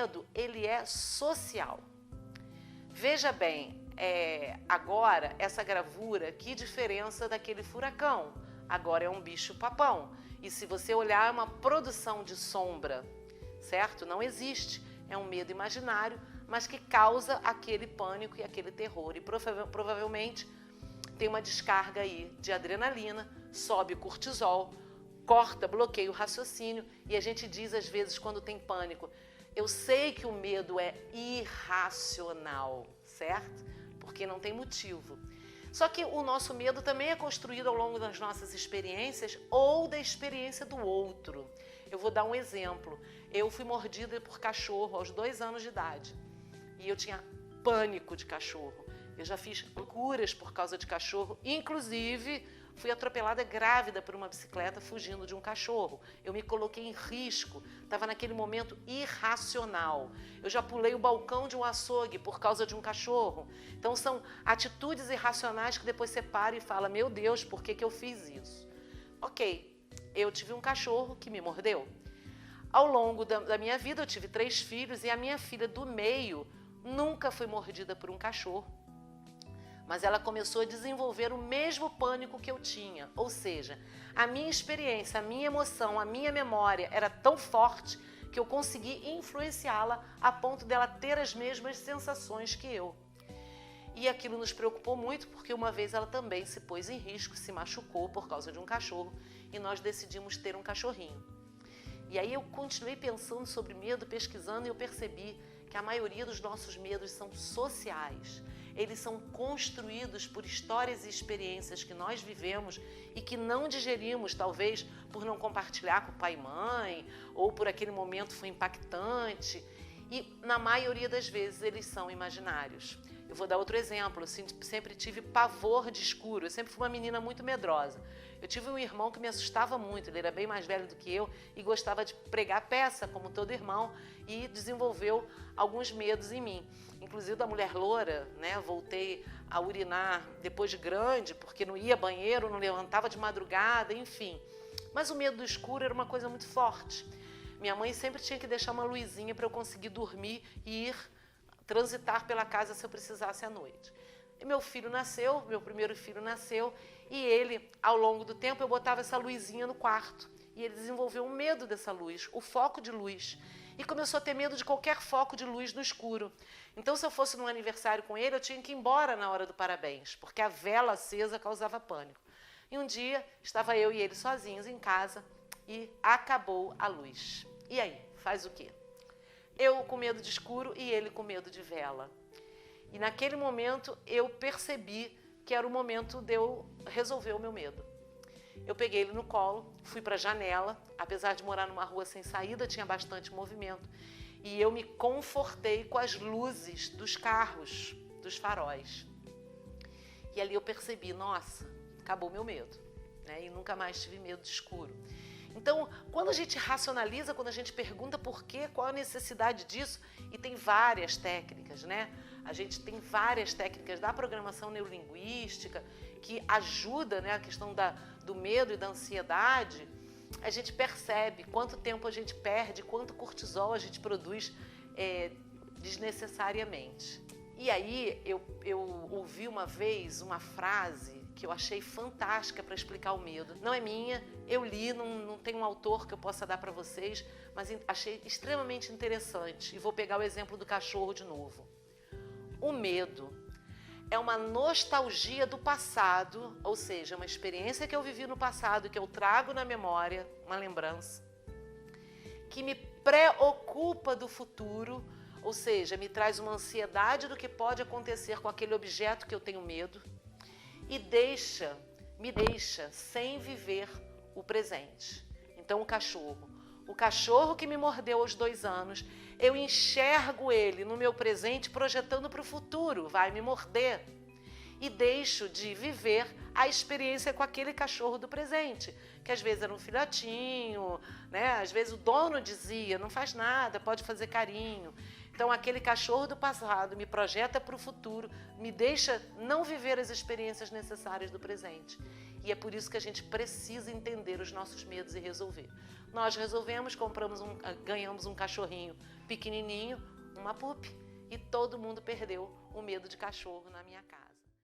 medo, ele é social. Veja bem, agora essa gravura, que diferença daquele furacão? Agora é um bicho-papão. E se você olhar, é uma produção de sombra, certo? Não existe. É um medo imaginário, mas que causa aquele pânico e aquele terror. E provavelmente tem uma descarga aí de adrenalina, sobe o cortisol, corta, bloqueia o raciocínio. E a gente diz às vezes quando tem pânico, eu sei que o medo é irracional, certo? Porque não tem motivo. Só que o nosso medo também é construído ao longo das nossas experiências ou da experiência do outro. Eu vou dar um exemplo. Eu fui mordida por cachorro aos 2 anos de idade. E eu tinha pânico de cachorro. Eu já fiz curas por causa de cachorro, inclusive fui atropelada grávida por uma bicicleta fugindo de um cachorro. Eu me coloquei em risco, estava naquele momento irracional. Eu já pulei o balcão de um açougue por causa de um cachorro. Então são atitudes irracionais que depois você para e fala, meu Deus, por que eu fiz isso? Ok, eu tive um cachorro que me mordeu. Ao longo da minha vida eu tive 3 filhos e a minha filha do meio nunca foi mordida por um cachorro. Mas ela começou a desenvolver o mesmo pânico que eu tinha. Ou seja, a minha experiência, a minha emoção, a minha memória era tão forte que eu consegui influenciá-la a ponto dela ter as mesmas sensações que eu. E aquilo nos preocupou muito porque uma vez ela também se pôs em risco, se machucou por causa de um cachorro e nós decidimos ter um cachorrinho. E aí eu continuei pensando sobre medo, pesquisando e eu percebi que a maioria dos nossos medos são sociais. Eles são construídos por histórias e experiências que nós vivemos e que não digerimos, talvez por não compartilhar com o pai e mãe, ou por aquele momento foi impactante. E na maioria das vezes eles são imaginários. Eu vou dar outro exemplo, eu sempre tive pavor de escuro, eu sempre fui uma menina muito medrosa. Eu tive um irmão que me assustava muito, ele era bem mais velho do que eu e gostava de pregar peça, como todo irmão, e desenvolveu alguns medos em mim. Inclusive da mulher loura, né? Voltei a urinar depois de grande, porque não ia ao banheiro, não levantava de madrugada, enfim. Mas o medo do escuro era uma coisa muito forte. Minha mãe sempre tinha que deixar uma luzinha para eu conseguir dormir e ir transitar pela casa se eu precisasse à noite. E meu filho nasceu, meu primeiro filho nasceu, e ele, ao longo do tempo, eu botava essa luzinha no quarto. E ele desenvolveu um medo dessa luz, o foco de luz. E começou a ter medo de qualquer foco de luz no escuro. Então, se eu fosse num aniversário com ele, eu tinha que ir embora na hora do parabéns, porque a vela acesa causava pânico. E um dia, estava eu e ele sozinhos em casa e acabou a luz. E aí, faz o quê? Eu com medo de escuro e ele com medo de vela. E naquele momento eu percebi que era o momento de eu resolver o meu medo. Eu peguei ele no colo, fui para a janela, apesar de morar numa rua sem saída, tinha bastante movimento. E eu me confortei com as luzes dos carros, dos faróis. E ali eu percebi, nossa, acabou o meu medo, né? E nunca mais tive medo de escuro. Então, quando a gente racionaliza, quando a gente pergunta por quê, qual a necessidade disso, e tem várias técnicas, né? A gente tem várias técnicas da programação neurolinguística que ajuda, né, a questão do medo e da ansiedade. A gente percebe quanto tempo a gente perde, quanto cortisol a gente produz desnecessariamente. E aí eu ouvi uma vez uma frase que eu achei fantástica para explicar o medo. Não é minha, eu li, não tem um autor que eu possa dar para vocês, mas achei extremamente interessante. E vou pegar o exemplo do cachorro de novo. O medo é uma nostalgia do passado, ou seja, uma experiência que eu vivi no passado, que eu trago na memória, uma lembrança, que me preocupa do futuro, ou seja, me traz uma ansiedade do que pode acontecer com aquele objeto que eu tenho medo, e me deixa sem viver o presente. Então o cachorro que me mordeu aos 2 anos, eu enxergo ele no meu presente projetando para o futuro, vai me morder. E deixo de viver a experiência com aquele cachorro do presente, que às vezes era um filhotinho, né? Às vezes o dono dizia, não faz nada, pode fazer carinho. Então aquele cachorro do passado me projeta para o futuro, me deixa não viver as experiências necessárias do presente. E é por isso que a gente precisa entender os nossos medos e resolver. Nós resolvemos, ganhamos um cachorrinho pequenininho, uma pup, e todo mundo perdeu o medo de cachorro na minha casa.